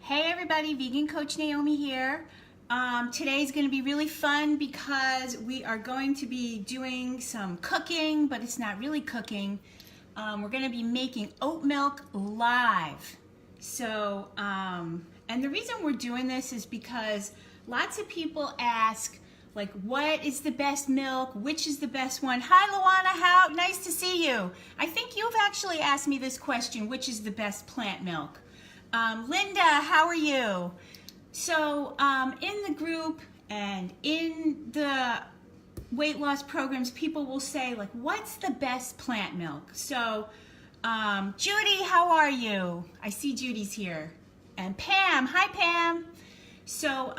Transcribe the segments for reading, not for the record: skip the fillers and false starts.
Hey everybody, Vegan Coach Naomi here. Today's going to be really fun because we are going to be doing some cooking, but it's not really cooking. We're going to be making oat milk live. So, and the reason we're doing this is because lots of people ask, like, what is the best milk? Which is the best one? Hi, Luana, how nice to see you. I think you've actually asked me this question, which is the best plant milk? Linda, how are you? So in the group and in the weight loss programs, people will say, like, what's the best plant milk? So Judy, how are you? I see Judy's here. And Pam, hi Pam. So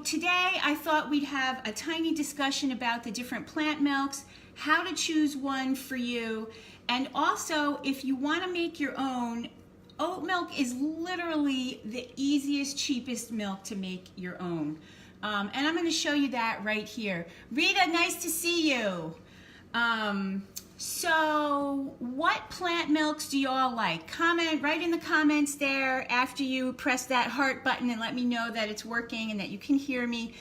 today I thought we'd have a tiny discussion about the different plant milks, how to choose one for you, and also if you want to make your own, oat milk is literally the easiest, cheapest milk to make your own. And I'm going to show you that right here. Rita, nice to see you. So what plant milks do you all like? Comment right in the comments there after you press that heart button and let me know that it's working and that you can hear me.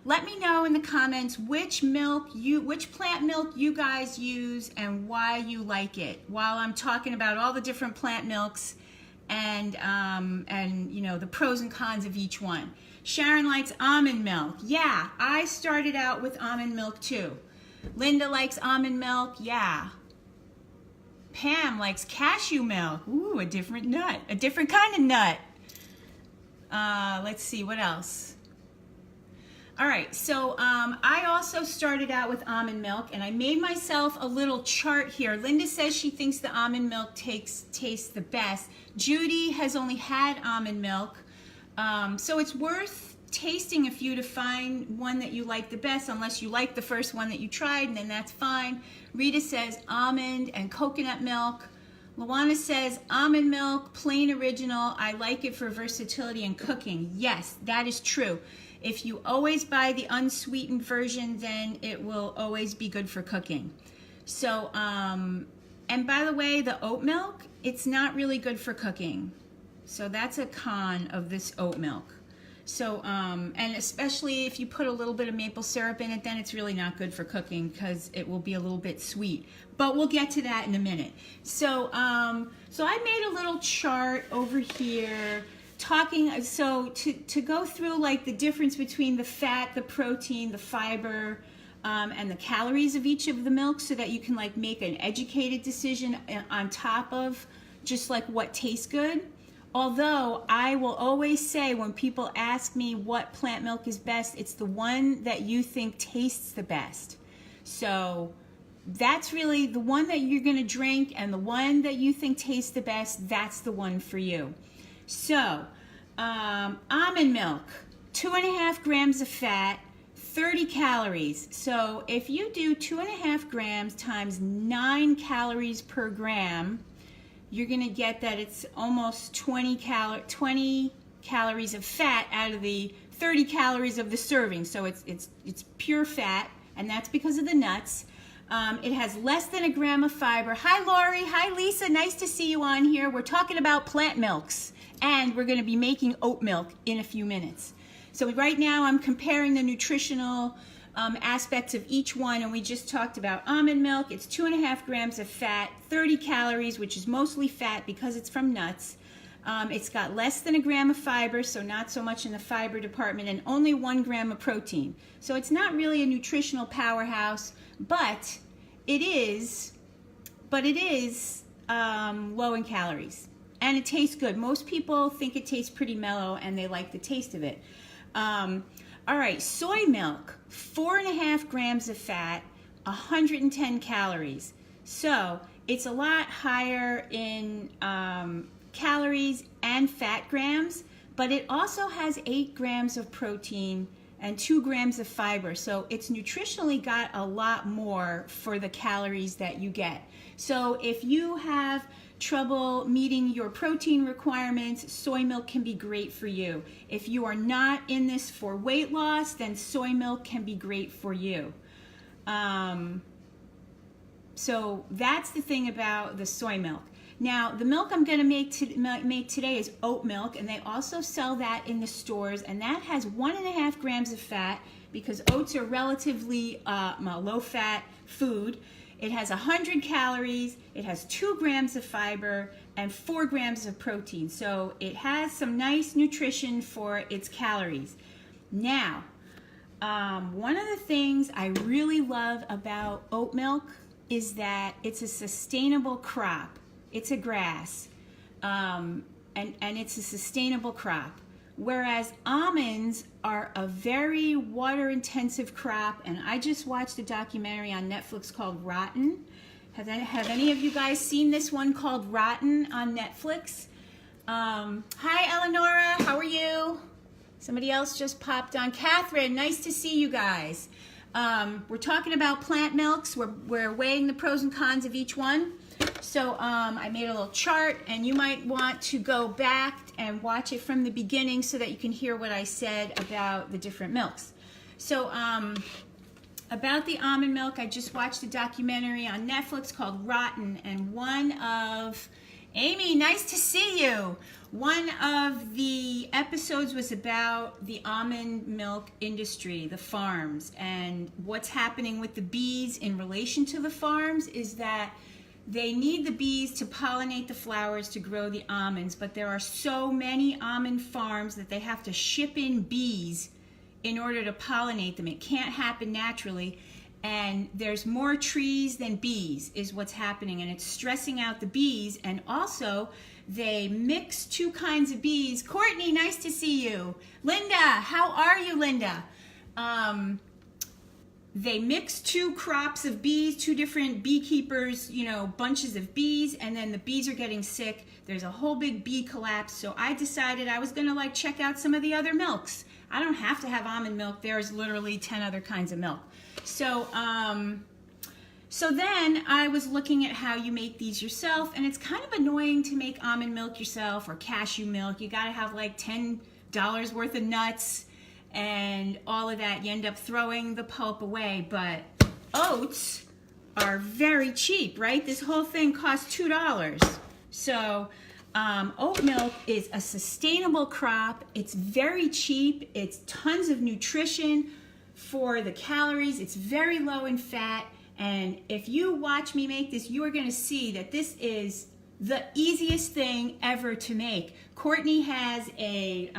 Let me know in the comments which plant milk you guys use and why you like it, while I'm talking about all the different plant milks and you know, the pros and cons of each one. Sharon likes almond milk. Yeah, I started out with almond milk too. Linda likes almond milk. Yeah. Pam likes cashew milk. Ooh, a different nut, a different kind of nut. Let's see, what else? All right, so I also started out with almond milk, and I made myself a little chart here. Linda says she thinks the almond milk tastes the best. Judy has only had almond milk, so it's worth tasting a few to find one that you like the best, unless you like the first one that you tried, and then that's fine. Rita says almond and coconut milk. Luana says almond milk, plain original. I like it for versatility in cooking. Yes, that is true. If you always buy the unsweetened version, then it will always be good for cooking. So, and by the way, the oat milk, it's not really good for cooking. So that's a con of this oat milk. So, and especially if you put a little bit of maple syrup in it, then it's really not good for cooking because it will be a little bit sweet. But we'll get to that in a minute. So, so I made a little chart over here talking, so to go through like the difference between the fat, the protein, the fiber, and the calories of each of the milks, so that you can like make an educated decision on top of just like what tastes good. Although I will always say, when people ask me what plant milk is best, it's the one that you think tastes the best. So that's really the one that you're going to drink, and the one that you think tastes the best, that's the one for you. So, almond milk, 2.5 grams of fat, 30 calories. So if you do 2.5 grams times 9 calories per gram, you're gonna get that it's almost 20 calories of fat out of the 30 calories of the serving. So it's pure fat, and that's because of the nuts. It has less than a gram of fiber. Hi Lori, hi Lisa, nice to see you on here. We're talking about plant milks, and we're going to be making oat milk in a few minutes. So right now I'm comparing the nutritional aspects of each one, and we just talked about almond milk. It's 2.5 grams of fat, 30 calories, which is mostly fat because it's from nuts. It's got less than a gram of fiber, so not so much in the fiber department, and only 1 gram of protein. So it's not really a nutritional powerhouse, but it is low in calories. And it tastes good. Most people think it tastes pretty mellow, and they like the taste of it. All right, soy milk, 4.5 grams of fat, 110 calories. So it's a lot higher in calories and fat grams, but it also has 8 grams of protein and 2 grams of fiber. So it's nutritionally got a lot more for the calories that you get. So if you have trouble meeting your protein requirements, soy milk can be great for you. If you are not in this for weight loss, then soy milk can be great for you. So that's the thing about the soy milk. Now, the milk I'm going to make today is oat milk, and they also sell that in the stores, and that has 1.5 grams of fat because oats are relatively low-fat food. It has 100 calories, it has 2 grams of fiber, and 4 grams of protein. So it has some nice nutrition for its calories. Now, one of the things I really love about oat milk is that it's a sustainable crop. It's a grass, and it's a sustainable crop. Whereas almonds are a very water-intensive crop, and I just watched a documentary on Netflix called Rotten. Have any of you guys seen this one called Rotten on Netflix? Hi, Eleonora, how are you? Somebody else just popped on. Catherine, nice to see you guys. We're talking about plant milks. We're weighing the pros and cons of each one. So I made a little chart, and you might want to go back and watch it from the beginning so that you can hear what I said about the different milks. So about the almond milk, I just watched a documentary on Netflix called Rotten, and Amy, nice to see you. One of the episodes was about the almond milk industry, the farms, and what's happening with the bees in relation to the farms is that they need the bees to pollinate the flowers to grow the almonds, but there are so many almond farms that they have to ship in bees in order to pollinate them. It can't happen naturally, and there's more trees than bees is what's happening, and it's stressing out the bees. And also they mix 2 kinds of bees. Courtney, nice to see you. Linda, how are you, Linda? They mix 2 crops of bees, 2 different beekeepers, bunches of bees, and then the bees are getting sick. There's a whole big bee collapse. So I decided I was gonna check out some of the other milks. I don't have to have almond milk. There's literally 10 other kinds of milk. So, so then I was looking at how you make these yourself, and it's kind of annoying to make almond milk yourself or cashew milk. You gotta have like $10 worth of nuts and all of that. You end up throwing the pulp away, but oats are very cheap, right? This whole thing costs $2. So oat milk is a sustainable crop. It's very cheap. It's tons of nutrition for the calories. It's very low in fat. And if you watch me make this, you are going to see that this is the easiest thing ever to make. Courtney has a,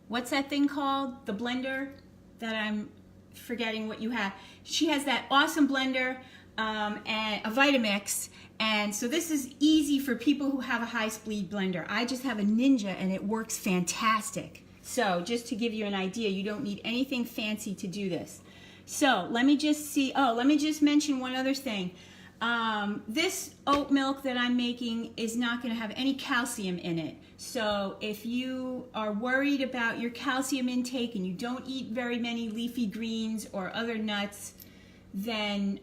what's that thing called? The blender that I'm forgetting what you have. She has that awesome blender and a Vitamix. And so this is easy for people who have a high-speed blender. I just have a Ninja, and it works fantastic. So just to give you an idea, you don't need anything fancy to do this. So let me just see, let me just mention one other thing. This oat milk that I'm making is not going to have any calcium in it. So if you are worried about your calcium intake and you don't eat very many leafy greens or other nuts, then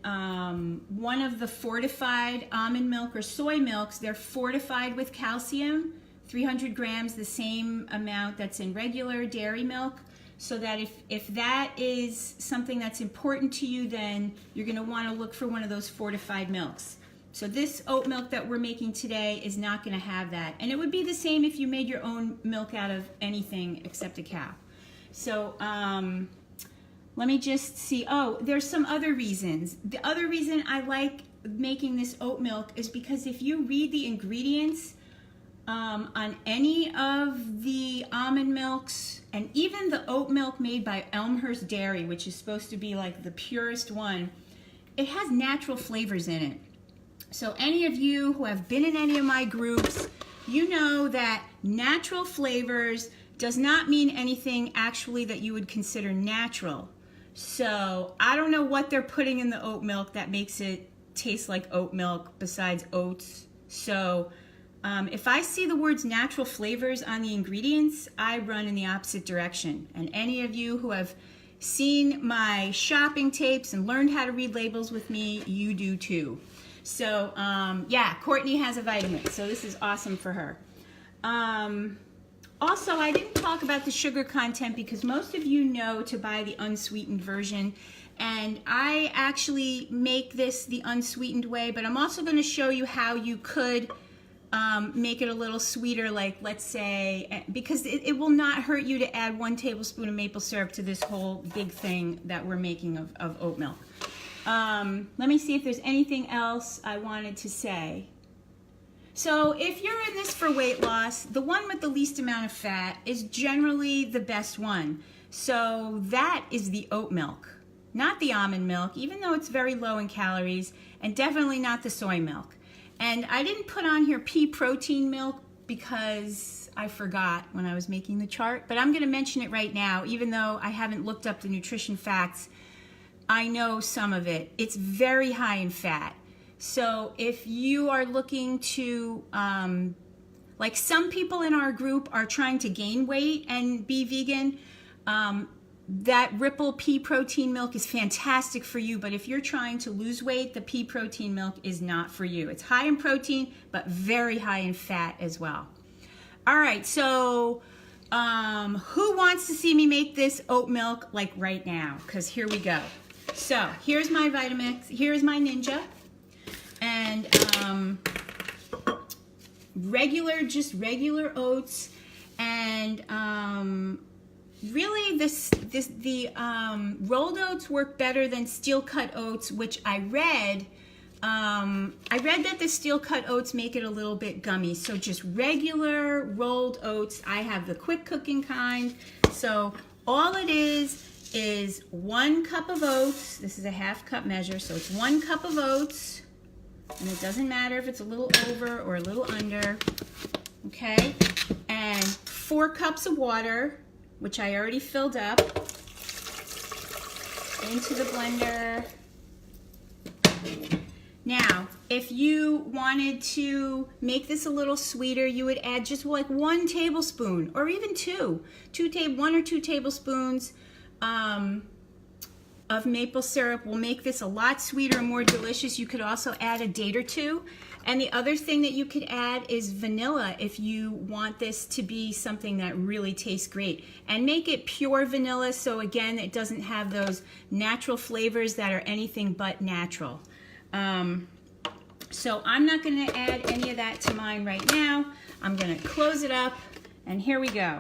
one of the fortified almond milk or soy milks, they're fortified with calcium, 300 grams, the same amount that's in regular dairy milk. So that if that is something that's important to you, then you're going to want to look for one of those fortified milks. So this oat milk that we're making today is not going to have that. And it would be the same if you made your own milk out of anything except a cow. So let me just see. Oh, there's some other reasons. The other reason I like making this oat milk is because if you read the ingredients on any of the almond milks, and even the oat milk made by Elmhurst Dairy, which is supposed to be like the purest one, it has natural flavors in it. So any of you who have been in any of my groups, you know that natural flavors does not mean anything actually that you would consider natural. So I don't know what they're putting in the oat milk that makes it taste like oat milk besides oats. So if I see the words natural flavors on the ingredients, I run in the opposite direction. And any of you who have seen my shopping tapes and learned how to read labels with me, you do too. So yeah, Courtney has a vitamin, so this is awesome for her. Also, I didn't talk about the sugar content because most of you know to buy the unsweetened version. And I actually make this the unsweetened way, but I'm also going to show you how you could make it a little sweeter, like let's say, because it will not hurt you to add 1 tablespoon of maple syrup to this whole big thing that we're making of oat milk. Let me see if there's anything else I wanted to say. So if you're in this for weight loss, the one with the least amount of fat is generally the best one. So that is the oat milk, not the almond milk, even though it's very low in calories, and definitely not the soy milk. And I didn't put on here pea protein milk because I forgot when I was making the chart, but I'm going to mention it right now, even though I haven't looked up the nutrition facts. I know some of it. It's very high in fat. So if you are looking to, like some people in our group are trying to gain weight and be vegan, that Ripple pea protein milk is fantastic for you, but if you're trying to lose weight, the pea protein milk is not for you. It's high in protein, but very high in fat as well. All right, so who wants to see me make this oat milk like right now? Because here we go. So here's my Vitamix, here's my Ninja, and just regular oats, and really the rolled oats work better than steel cut oats, which I read that the steel cut oats make it a little bit gummy. So just regular rolled oats. I have the quick cooking kind. So all it is 1 cup of oats. This is a 1/2 cup measure, so it's 1 cup of oats, and it doesn't matter if it's a little over or a little under, okay? And 4 cups of water, which I already filled up, into the blender. Now, if you wanted to make this a little sweeter, you would add just like 1 tablespoon, or even 1 or 2 tablespoons of maple syrup will make this a lot sweeter and more delicious. You could also add a date or 2. And the other thing that you could add is vanilla if you want this to be something that really tastes great. And make it pure vanilla, so again, it doesn't have those natural flavors that are anything but natural. So I'm not going to add any of that to mine right now. I'm going to close it up, and here we go.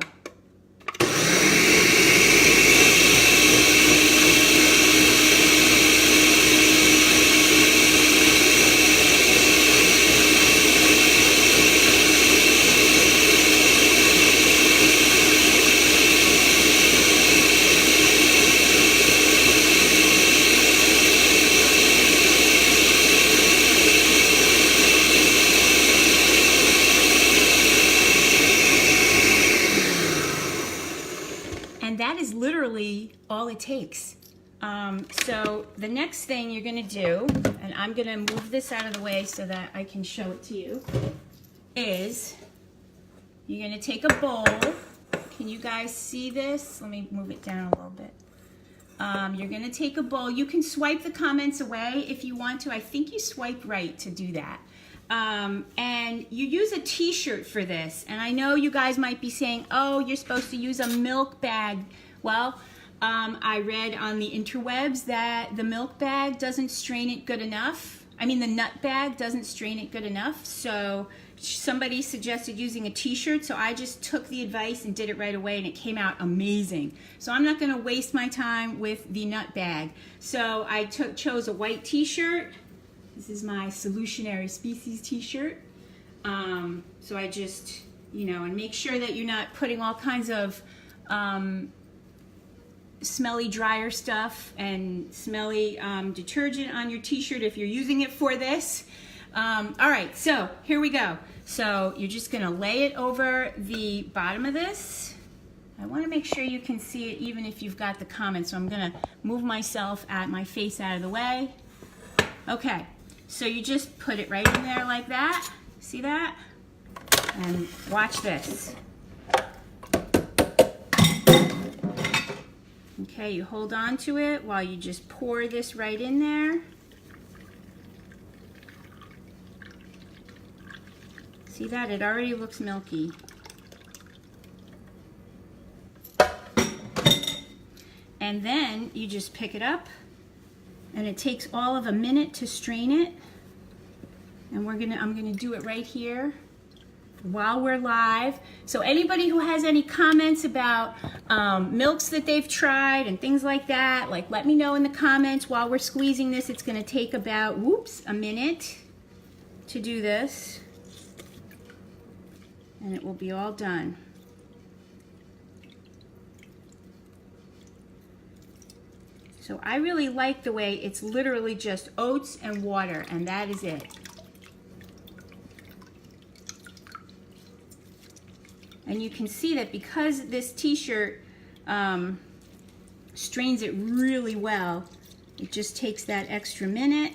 And that is literally all it takes. So the next thing you're going to do, and I'm going to move this out of the way so that I can show it to you, is you're going to take a bowl. Can you guys see this? Let me move it down a little bit. You're going to take a bowl. You can swipe the comments away if you want to. I think you swipe right to do that. And you use a t-shirt for this. And I know you guys might be saying, oh, you're supposed to use a milk bag. Well, I read on the interwebs that the milk bag doesn't strain it good enough. I mean, the nut bag doesn't strain it good enough. So somebody suggested using a t-shirt, so I just took the advice and did it right away, and it came out amazing. So I'm not going to waste my time with the nut bag. So I chose a white t-shirt. This is my Solutionary Species t-shirt. So I just, and make sure that you're not putting all kinds of smelly dryer stuff and smelly detergent on your t-shirt if you're using it for this. All right, so here we go. So you're just gonna lay it over the bottom of this. I wanna make sure you can see it even if you've got the comments, so I'm gonna move my face out of the way. Okay, so you just put it right in there like that. See that? And watch this. Okay, you hold on to it while you just pour this right in there. See that? It already looks milky. And then you just pick it up And it takes all of a minute to strain it. And I'm gonna do it right here while we're live. So anybody who has any comments about milks that they've tried and things like that, like let me know in the comments while we're squeezing this. It's gonna take about, a minute to do this. And it will be all done. So I really like the way it's literally just oats and water, and that is it. And you can see that because this t-shirt strains it really well, it just takes that extra minute.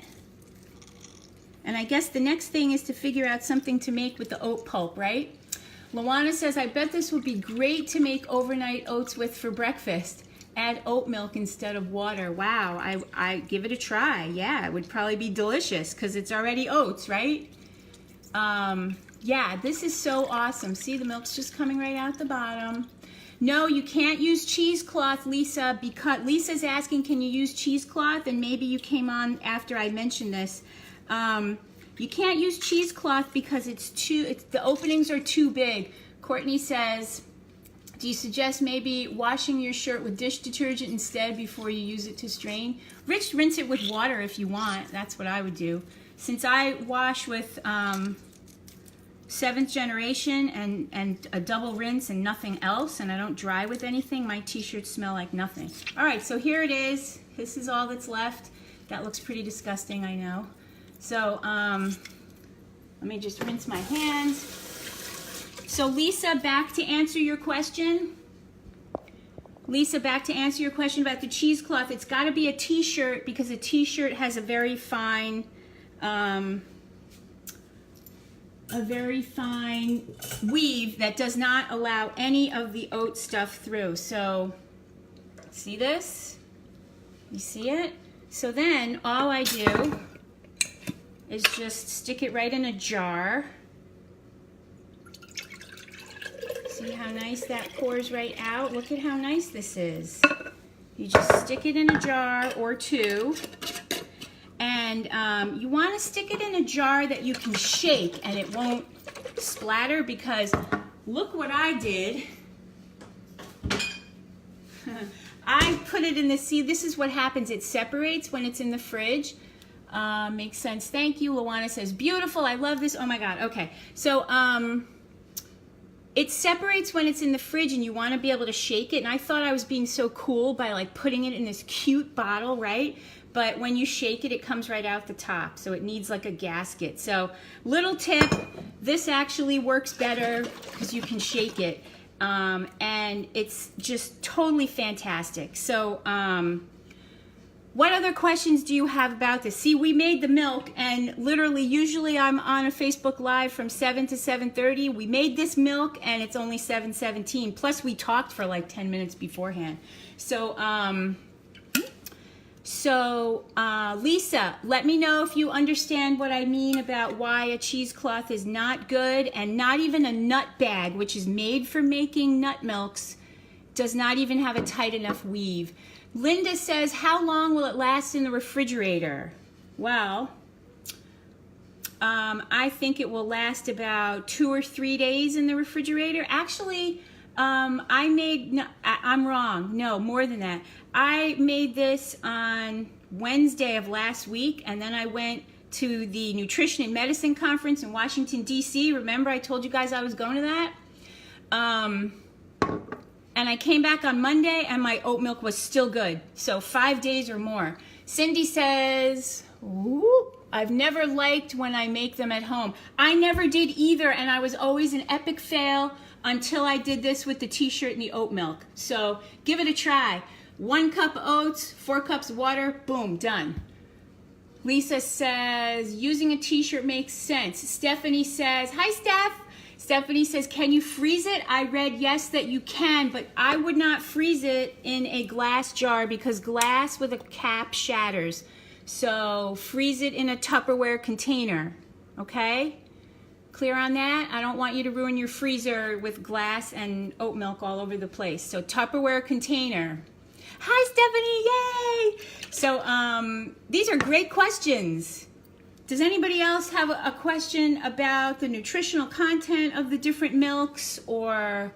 And I guess the next thing is to figure out something to make with the oat pulp, right? Luana says, I bet this would be great to make overnight oats with for breakfast. Add oat milk instead of water. Wow, I give it a try. Yeah, it would probably be delicious because it's already oats, right? Yeah, this is so awesome. See, the milk's just coming right out the bottom. No, you can't use cheesecloth, Lisa, because Lisa's asking, can you use cheesecloth? And maybe you came on after I mentioned this. You can't use cheesecloth because the openings are too big. Courtney says, do you suggest maybe washing your shirt with dish detergent instead before you use it to strain? Rinse it with water if you want. That's what I would do. Since I wash with 7th generation and a double rinse and nothing else, and I don't dry with anything, my t-shirts smell like nothing. All right, so here it is. This is all that's left. That looks pretty disgusting, I know. So let me just rinse my hands. So Lisa, back to answer your question. Lisa, back to answer your question about the cheesecloth. It's got to be a t-shirt because a t-shirt has a very fine weave that does not allow any of the oat stuff through. So see this? You see it? So then all I do is just stick it right in a jar. See how nice that pours right out? Look at how nice this is. You just stick it in a jar or two. And you want to stick it in a jar that you can shake and it won't splatter, because look what I did. I put it in the, see, this is what happens. It separates when it's in the fridge. Makes sense. Thank you. Luana says, beautiful. I love this. Oh my God. Okay. So it separates when it's in the fridge and you want to be able to shake it. And I thought I was being so cool by like putting it in this cute bottle, right? But when you shake it, it comes right out the top. So it needs like a gasket. So little tip, this actually works better because you can shake it. And it's just totally fantastic. So what other questions do you have about this? See, we made the milk, and literally, usually I'm on a Facebook Live from 7 to 7:30. We made this milk, and it's only 7:17. Plus, we talked for like 10 minutes beforehand. So, Lisa, let me know if you understand what I mean about why a cheesecloth is not good, and not even a nut bag, which is made for making nut milks, does not even have a tight enough weave. Linda says, how long will it last in the refrigerator? Well, I think it will last about 2 or 3 days in the refrigerator. Actually, I'm wrong. No, more than that. I made this on Wednesday of last week, and then I went to the Nutrition and Medicine Conference in Washington, D.C. Remember I told you guys I was going to that? And I came back on Monday and my oat milk was still good. So 5 days or more. Cindy says, ooh, I've never liked when I make them at home. I never did either, and I was always an epic fail until I did this with the t-shirt and the oat milk. So give it a try. 1 cup of oats, 4 cups of water, boom, done. Lisa says, using a t-shirt makes sense. Stephanie says, hi Steph. Stephanie says, can you freeze it? I read yes that you can, but I would not freeze it in a glass jar because glass with a cap shatters. So freeze it in a Tupperware container, okay? Clear on that? I don't want you to ruin your freezer with glass and oat milk all over the place. So Tupperware container. Hi, Stephanie, yay! So these are great questions. Does anybody else have a question about the nutritional content of the different milks? Or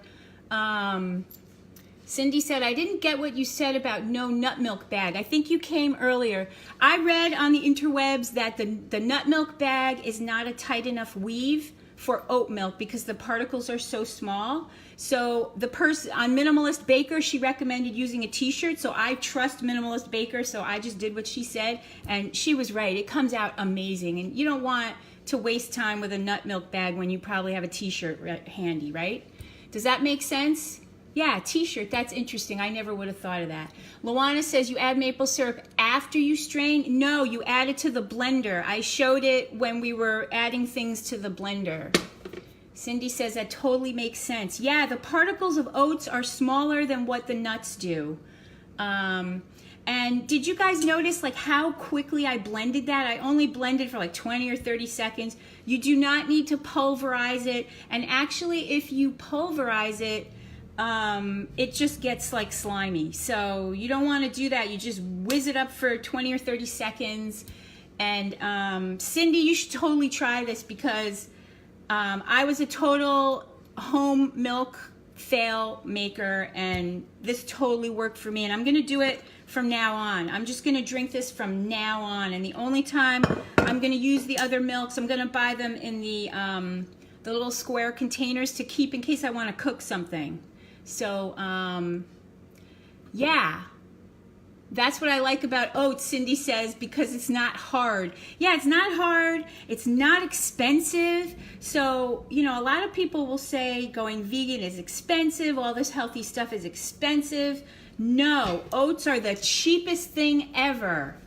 Cindy said, I didn't get what you said about no nut milk bag. I think you came earlier. I read on the interwebs that the nut milk bag is not a tight enough weave for oat milk because the particles are so small. So the person on Minimalist Baker, she recommended using a t-shirt. So I trust Minimalist Baker. So I just did what she said, and she was right. It comes out amazing. And you don't want to waste time with a nut milk bag when you probably have a t-shirt handy, right? Does that make sense? Yeah, t-shirt, that's interesting. I never would have thought of that. Luana says you add maple syrup after you strain. No, you add it to the blender. I showed it when we were adding things to the blender. Cindy says that totally makes sense. Yeah, the particles of oats are smaller than what the nuts do. And did you guys notice like how quickly I blended that? I only blended for like 20 or 30 seconds. You do not need to pulverize it. And actually, if you pulverize it, it just gets like slimy. So you don't want to do that. You just whiz it up for 20 or 30 seconds. And Cindy, you should totally try this because I was a total home milk fail maker, and this totally worked for me. And I'm going to do it from now on. I'm just going to drink this from now on. And the only time I'm going to use the other milks, I'm going to buy them in the little square containers to keep in case I want to cook something. So, yeah, that's what I like about oats, Cindy says, because it's not hard. Yeah, it's not hard. It's not expensive. So, you know, a lot of people will say going vegan is expensive. All this healthy stuff is expensive. No, oats are the cheapest thing ever.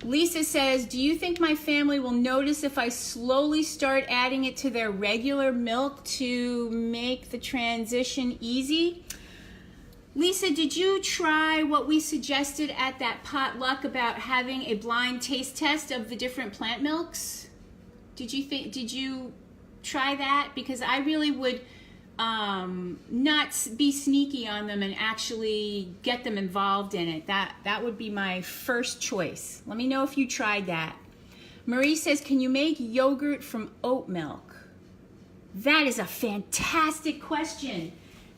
Lisa says, do you think my family will notice if I slowly start adding it to their regular milk to make the transition easy? Lisa, did you try what we suggested at that potluck about having a blind taste test of the different plant milks? Did you try that? Because I really would not be sneaky on them and actually get them involved in it. That would be my first choice. Let me know if you tried that. Marie says, can you make yogurt from oat milk? That is a fantastic question.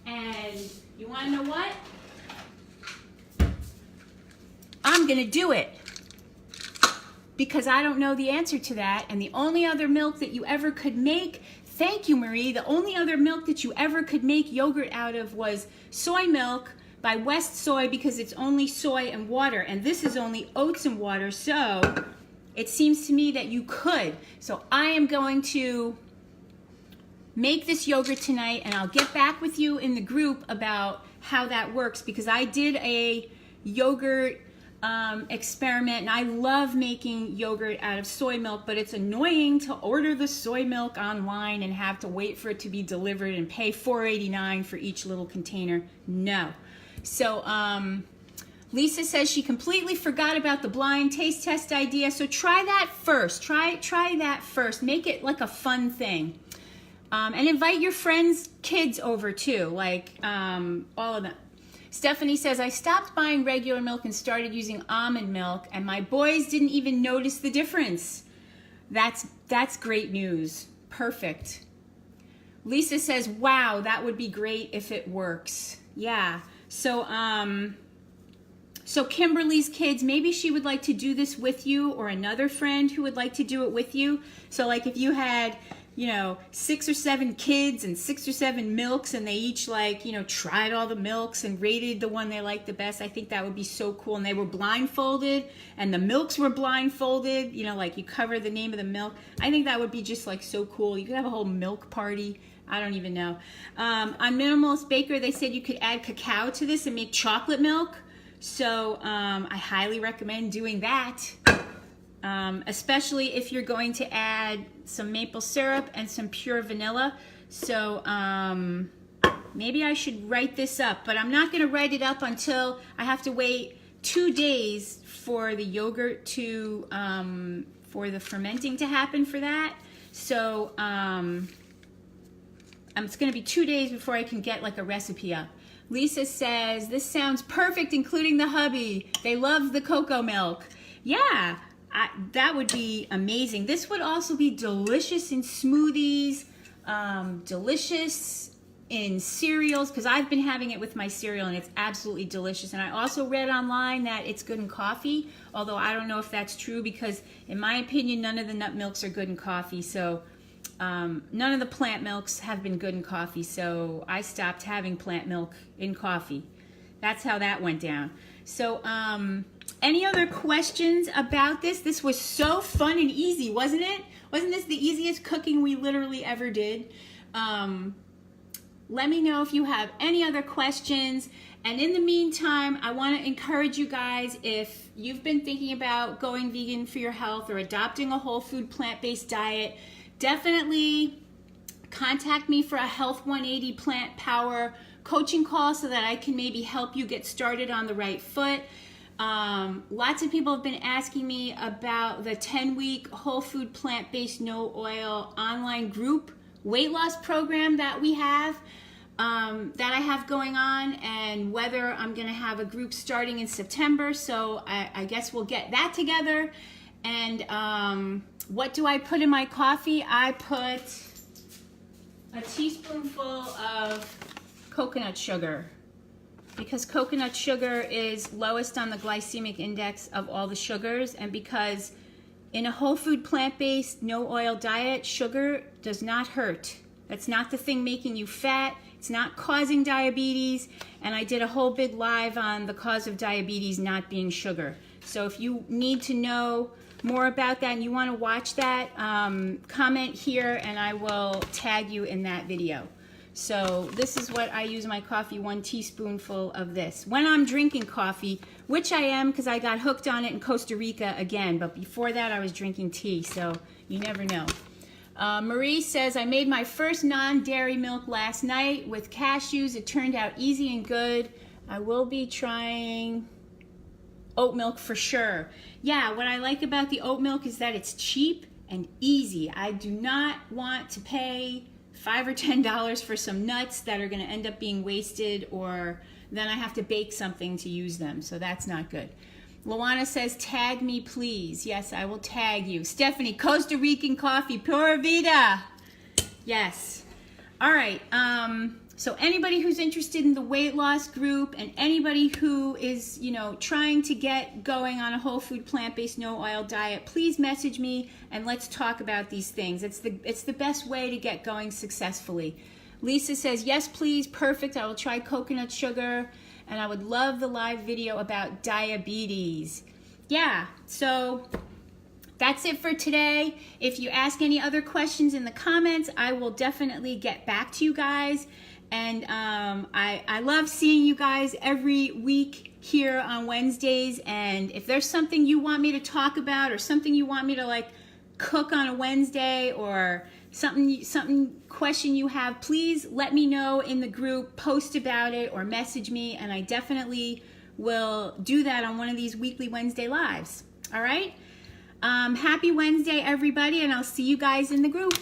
And you want to know what? I'm going to do it. Because I don't know the answer to that. And the only other milk that you ever could make, thank you, Marie, the only other milk that you ever could make yogurt out of was soy milk by West Soy, because it's only soy and water. And this is only oats and water. So it seems to me that you could. So I am going to make this yogurt tonight, and I'll get back with you in the group about how that works, because I did a yogurt experiment, and I love making yogurt out of soy milk, but it's annoying to order the soy milk online and have to wait for it to be delivered and pay $4.89 for each little container. No. So Lisa says she completely forgot about the blind taste test idea, so try that first. Try that first. Make it like a fun thing. And invite your friends' kids over too, like all of them. Stephanie says, I stopped buying regular milk and started using almond milk, and my boys didn't even notice the difference. That's great news. Perfect. Lisa says, wow, that would be great if it works. Yeah. So Kimberly's kids, maybe she would like to do this with you, or another friend who would like to do it with you. So like if you had, 6 or 7 kids and 6 or 7 milks, and they each tried all the milks and rated the one they liked the best, I think that would be so cool. And they were blindfolded, and the milks were blindfolded, like you cover the name of the milk. I think that would be just so cool. You could have a whole milk party. I don't even know. On Minimalist Baker, they said you could add cacao to this and make chocolate milk. So I highly recommend doing that. Especially if you're going to add some maple syrup and some pure vanilla. So maybe I should write this up, but I'm not going to write it up until I have to wait 2 days for the yogurt to, for the fermenting to happen for that. So it's going to be 2 days before I can get a recipe up. Lisa says, this sounds perfect, including the hubby. They love the cocoa milk. Yeah, that would be amazing. This would also be delicious in smoothies, delicious in cereals, because I've been having it with my cereal and it's absolutely delicious. And I also read online that it's good in coffee, although I don't know if that's true, because in my opinion, none of the nut milks are good in coffee. So none of the plant milks have been good in coffee, so I stopped having plant milk in coffee. That's how that went down. So any other questions about this? This was so fun and easy, wasn't it? Wasn't this the easiest cooking we literally ever did? Let me know if you have any other questions. And in the meantime, I want to encourage you guys, if you've been thinking about going vegan for your health or adopting a whole food plant-based diet, definitely contact me for a Health 180 Plant Power coaching call so that I can maybe help you get started on the right foot. Lots of people have been asking me about the 10-week whole food plant-based no oil online group weight loss program that we have, that I have going on, and whether I'm going to have a group starting in September. So I guess we'll get that together. And what do I put in my coffee? I put a teaspoonful of coconut sugar, because coconut sugar is lowest on the glycemic index of all the sugars, and because in a whole food plant-based no oil diet, sugar does not hurt. That's not the thing making you fat. It's not causing diabetes. And I did a whole big live on the cause of diabetes not being sugar. So if you need to know more about that and you want to watch that, comment here and I will tag you in that video. So this is what I use in my coffee, 1 teaspoonful of this. When I'm drinking coffee, which I am because I got hooked on it in Costa Rica again, but before that I was drinking tea, so you never know. Marie says, I made my first non-dairy milk last night with cashews. It turned out easy and good. I will be trying oat milk for sure. Yeah, what I like about the oat milk is that it's cheap and easy. I do not want to pay $5 or $10 for some nuts that are going to end up being wasted, or then I have to bake something to use them, so that's not good. Luana says, tag me please. Yes, I will tag you. Stephanie, Costa Rican coffee, pura vida. Yes. All right. So anybody who's interested in the weight loss group and anybody who is, trying to get going on a whole food plant-based no oil diet, please message me and let's talk about these things. It's the best way to get going successfully. Lisa says, yes, please. Perfect. I will try coconut sugar. And I would love the live video about diabetes. Yeah, so that's it for today. If you ask any other questions in the comments, I will definitely get back to you guys. And I love seeing you guys every week here on Wednesdays. And if there's something you want me to talk about, or something you want me to cook on a Wednesday, or something question you have, please let me know in the group, post about it or message me, and I definitely will do that on one of these weekly Wednesday lives. All right? Happy Wednesday, everybody, and I'll see you guys in the group.